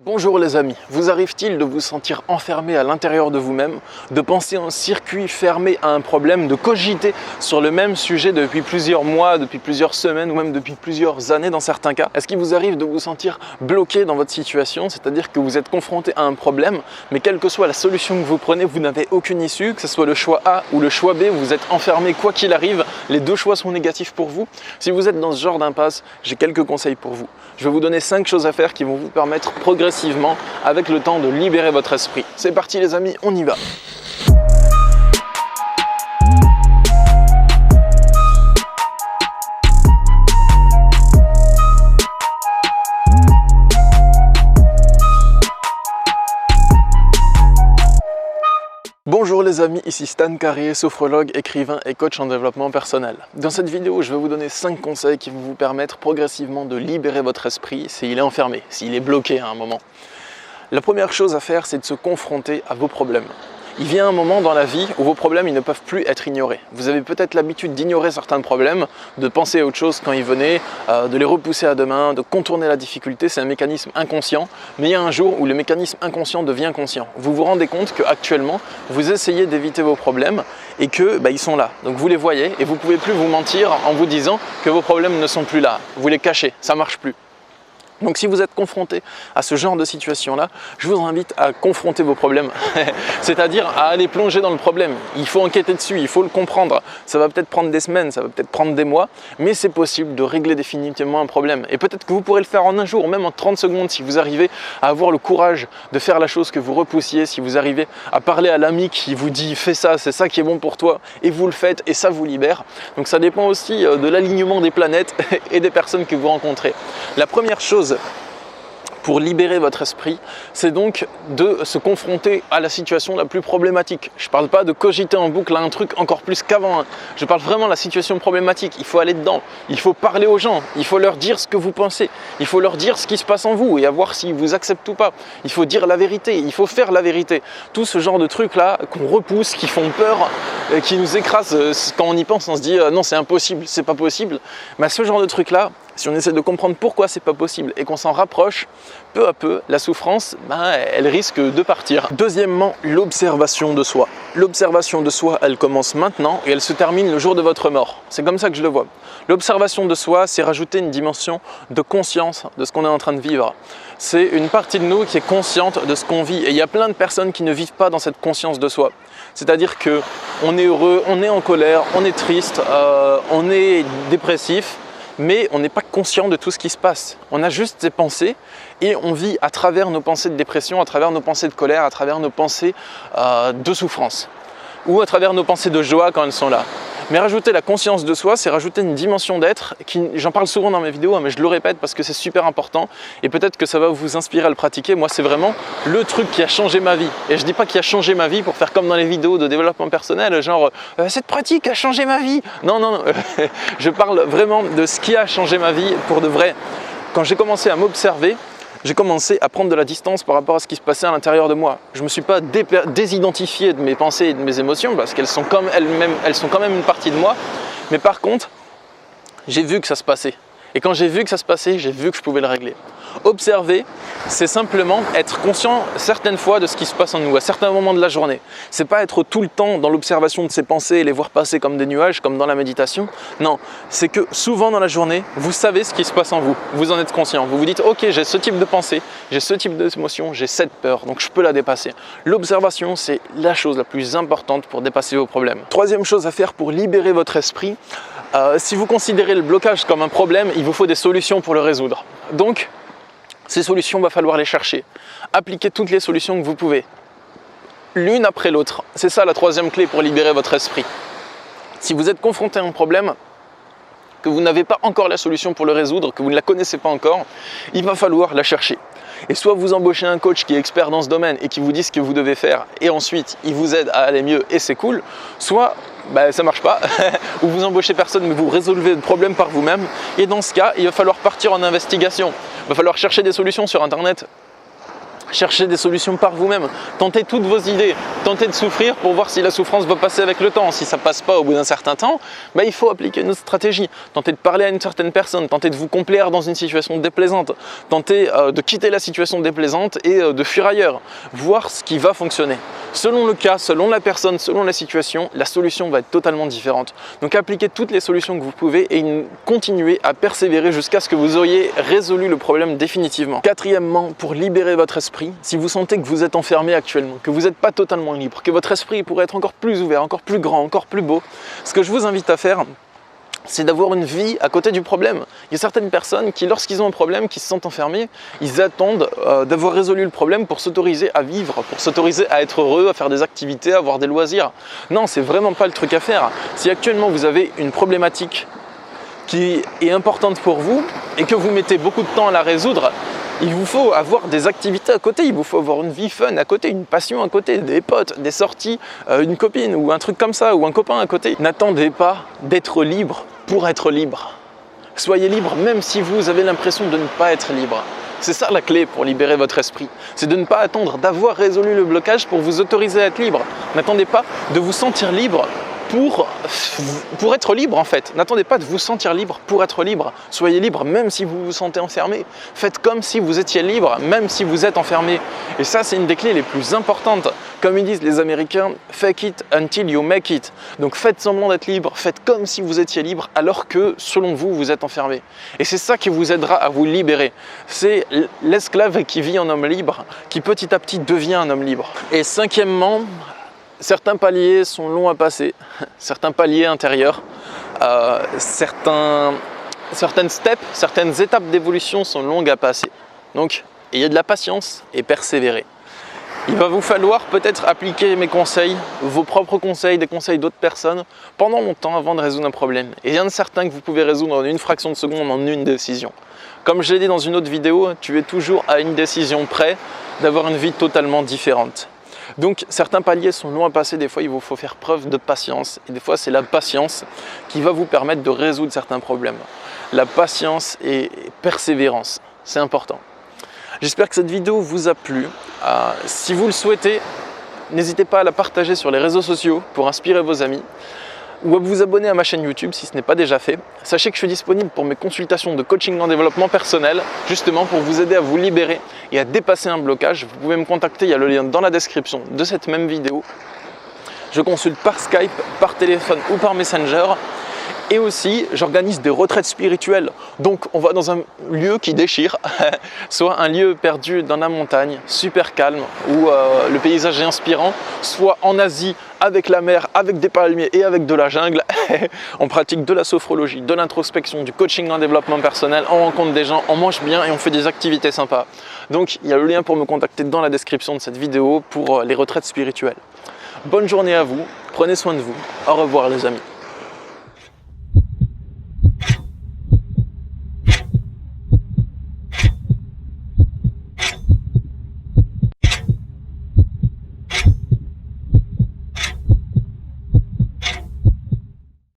Bonjour les amis, vous arrive-t-il de vous sentir enfermé à l'intérieur de vous-même, de penser en circuit fermé à un problème, de cogiter sur le même sujet depuis plusieurs mois, depuis plusieurs semaines ou même depuis plusieurs années dans certains cas? Est-ce qu'il vous arrive de vous sentir bloqué dans votre situation, c'est-à-dire que vous êtes confronté à un problème, mais quelle que soit la solution que vous prenez, vous n'avez aucune issue, que ce soit le choix A ou le choix B, vous êtes enfermé quoi qu'il arrive, les deux choix sont négatifs pour vous? Si vous êtes dans ce genre d'impasse, j'ai quelques conseils pour vous. Je vais vous donner 5 choses à faire qui vont vous permettre progressivement, avec le temps, de libérer votre esprit. C'est parti les amis, on y va! Bonjour les amis, ici Stan Carrier, sophrologue, écrivain et coach en développement personnel. Dans cette vidéo, je vais vous donner 5 conseils qui vont vous permettre progressivement de libérer votre esprit s'il est enfermé, s'il est bloqué à un moment. La première chose à faire, c'est de se confronter à vos problèmes. Il vient un moment dans la vie où vos problèmes ils ne peuvent plus être ignorés. Vous avez peut-être l'habitude d'ignorer certains problèmes, de penser à autre chose quand ils venaient, de les repousser à demain, de contourner la difficulté. C'est un mécanisme inconscient, mais il y a un jour où le mécanisme inconscient devient conscient. Vous vous rendez compte qu'actuellement, vous essayez d'éviter vos problèmes et que ils sont là. Donc vous les voyez et vous ne pouvez plus vous mentir en vous disant que vos problèmes ne sont plus là. Vous les cachez, ça ne marche plus. Donc si vous êtes confronté à ce genre de situation-là, je vous invite à confronter vos problèmes, c'est-à-dire à aller plonger dans le problème. Il faut enquêter dessus, il faut le comprendre. Ça va peut-être prendre des semaines, ça va peut-être prendre des mois, mais c'est possible de régler définitivement un problème. Et peut-être que vous pourrez le faire en un jour, même en 30 secondes, si vous arrivez à avoir le courage de faire la chose que vous repoussiez, si vous arrivez à parler à l'ami qui vous dit « fais ça, c'est ça qui est bon pour toi » et vous le faites et ça vous libère. Donc ça dépend aussi de l'alignement des planètes et des personnes que vous rencontrez. La première chose pour libérer votre esprit, c'est donc de se confronter à la situation la plus problématique. Je ne parle pas de cogiter en boucle à un truc encore plus qu'avant. Je parle vraiment de la situation problématique. Il faut aller dedans. Il faut parler aux gens. Il faut leur dire ce que vous pensez. Il faut leur dire ce qui se passe en vous et à voir s'ils vous acceptent ou pas. Il faut dire la vérité. Il faut faire la vérité. Tout ce genre de trucs-là qu'on repousse, qui font peur, qui nous écrasent. Quand on y pense, on se dit non, c'est impossible, c'est pas possible. Mais ce genre de trucs-là, si on essaie de comprendre pourquoi c'est pas possible et qu'on s'en rapproche, peu à peu, la souffrance, elle risque de partir. Deuxièmement, l'observation de soi. L'observation de soi, elle commence maintenant et elle se termine le jour de votre mort. C'est comme ça que je le vois. L'observation de soi, c'est rajouter une dimension de conscience de ce qu'on est en train de vivre. C'est une partie de nous qui est consciente de ce qu'on vit. Et il y a plein de personnes qui ne vivent pas dans cette conscience de soi. C'est-à-dire qu'on est heureux, on est en colère, on est triste, on est dépressif, mais on n'est pas conscient de tout ce qui se passe. On a juste des pensées et on vit à travers nos pensées de dépression, à travers nos pensées de colère, à travers nos pensées de souffrance ou à travers nos pensées de joie quand elles sont là. Mais rajouter la conscience de soi, c'est rajouter une dimension d'être, j'en parle souvent dans mes vidéos, mais je le répète parce que c'est super important et peut-être que ça va vous inspirer à le pratiquer. Moi, c'est vraiment le truc qui a changé ma vie. Et je ne dis pas qu'il a changé ma vie pour faire comme dans les vidéos de développement personnel, genre cette pratique a changé ma vie. Non, non, non. Je parle vraiment de ce qui a changé ma vie pour de vrai. Quand j'ai commencé à m'observer, j'ai commencé à prendre de la distance par rapport à ce qui se passait à l'intérieur de moi. Je ne me suis pas désidentifié de mes pensées et de mes émotions parce qu'elles sont quand même une partie de moi. Mais par contre, j'ai vu que ça se passait. Et quand j'ai vu que ça se passait, j'ai vu que je pouvais le régler. Observer, c'est simplement être conscient certaines fois de ce qui se passe en nous, à certains moments de la journée. C'est pas être tout le temps dans l'observation de ses pensées et les voir passer comme des nuages, comme dans la méditation. Non, c'est que souvent dans la journée, vous savez ce qui se passe en vous. Vous en êtes conscient. Vous vous dites, ok, j'ai ce type de pensée, j'ai ce type d'émotion, j'ai cette peur, donc je peux la dépasser. L'observation, c'est la chose la plus importante pour dépasser vos problèmes. Troisième chose à faire pour libérer votre esprit, si vous considérez le blocage comme un problème, il vous faut des solutions pour le résoudre. Donc, ces solutions, il va falloir les chercher. Appliquez toutes les solutions que vous pouvez, l'une après l'autre. C'est ça la troisième clé pour libérer votre esprit. Si vous êtes confronté à un problème, que vous n'avez pas encore la solution pour le résoudre, que vous ne la connaissez pas encore, il va falloir la chercher. Et soit vous embauchez un coach qui est expert dans ce domaine et qui vous dit ce que vous devez faire et ensuite il vous aide à aller mieux et c'est cool, soit ça marche pas, ou vous embauchez personne mais vous résolvez le problème par vous-même et dans ce cas, il va falloir partir en investigation. Il va falloir chercher des solutions sur internet. Cherchez des solutions par vous-même, tentez toutes vos idées, tentez de souffrir pour voir si la souffrance va passer avec le temps. Si ça ne passe pas au bout d'un certain temps, il faut appliquer une autre stratégie. Tentez de parler à une certaine personne, tentez de vous complaire dans une situation déplaisante, tentez de quitter la situation déplaisante et de fuir ailleurs, voir ce qui va fonctionner. Selon le cas, selon la personne, selon la situation, la solution va être totalement différente. Donc appliquez toutes les solutions que vous pouvez et continuez à persévérer jusqu'à ce que vous ayez résolu le problème définitivement. Quatrièmement, pour libérer votre esprit, si vous sentez que vous êtes enfermé actuellement, que vous n'êtes pas totalement libre, que votre esprit pourrait être encore plus ouvert, encore plus grand, encore plus beau, ce que je vous invite à faire, c'est d'avoir une vie à côté du problème. Il y a certaines personnes qui, lorsqu'ils ont un problème, qui se sentent enfermés, ils attendent d'avoir résolu le problème pour s'autoriser à vivre, pour s'autoriser à être heureux, à faire des activités, à avoir des loisirs. Non, c'est vraiment pas le truc à faire. Si actuellement vous avez une problématique qui est importante pour vous et que vous mettez beaucoup de temps à la résoudre, il vous faut avoir des activités à côté, il vous faut avoir une vie fun à côté, une passion à côté, des potes, des sorties, une copine ou un truc comme ça, ou un copain à côté. N'attendez pas d'être libre pour être libre. Soyez libre même si vous avez l'impression de ne pas être libre. C'est ça la clé pour libérer votre esprit. C'est de ne pas attendre d'avoir résolu le blocage pour vous autoriser à être libre. N'attendez pas de vous sentir libre pour être libre en fait. N'attendez pas de vous sentir libre pour être libre. Soyez libre même si vous vous sentez enfermé. Faites comme si vous étiez libre même si vous êtes enfermé. Et ça, c'est une des clés les plus importantes. Comme ils disent les Américains, fake it until you make it. Donc faites semblant d'être libre, faites comme si vous étiez libre alors que selon vous, vous êtes enfermé. Et c'est ça qui vous aidera à vous libérer. C'est l'esclave qui vit en homme libre qui petit à petit devient un homme libre. Et cinquièmement, certains paliers sont longs à passer, certains paliers intérieurs, certaines steps, certaines étapes d'évolution sont longues à passer. Donc, ayez de la patience et persévérez. Il va vous falloir peut-être appliquer mes conseils, vos propres conseils, des conseils d'autres personnes, pendant longtemps avant de résoudre un problème. Et il y en a certains que vous pouvez résoudre en une fraction de seconde, en une décision. Comme je l'ai dit dans une autre vidéo, tu es toujours à une décision près d'avoir une vie totalement différente. Donc certains paliers sont longs à passer, des fois il vous faut faire preuve de patience et des fois c'est la patience qui va vous permettre de résoudre certains problèmes. La patience et persévérance, c'est important. J'espère que cette vidéo vous a plu. Si vous le souhaitez, n'hésitez pas à la partager sur les réseaux sociaux pour inspirer vos amis ou à vous abonner à ma chaîne YouTube si ce n'est pas déjà fait. Sachez que je suis disponible pour mes consultations de coaching en développement personnel, justement pour vous aider à vous libérer et à dépasser un blocage. Vous pouvez me contacter, il y a le lien dans la description de cette même vidéo. Je consulte par Skype, par téléphone ou par Messenger. Et aussi, j'organise des retraites spirituelles. Donc, on va dans un lieu qui déchire, soit un lieu perdu dans la montagne, super calme, où le paysage est inspirant, soit en Asie, avec la mer, avec des palmiers et avec de la jungle. On pratique de la sophrologie, de l'introspection, du coaching en développement personnel, on rencontre des gens, on mange bien et on fait des activités sympas. Donc, il y a le lien pour me contacter dans la description de cette vidéo pour les retraites spirituelles. Bonne journée à vous, prenez soin de vous, au revoir les amis.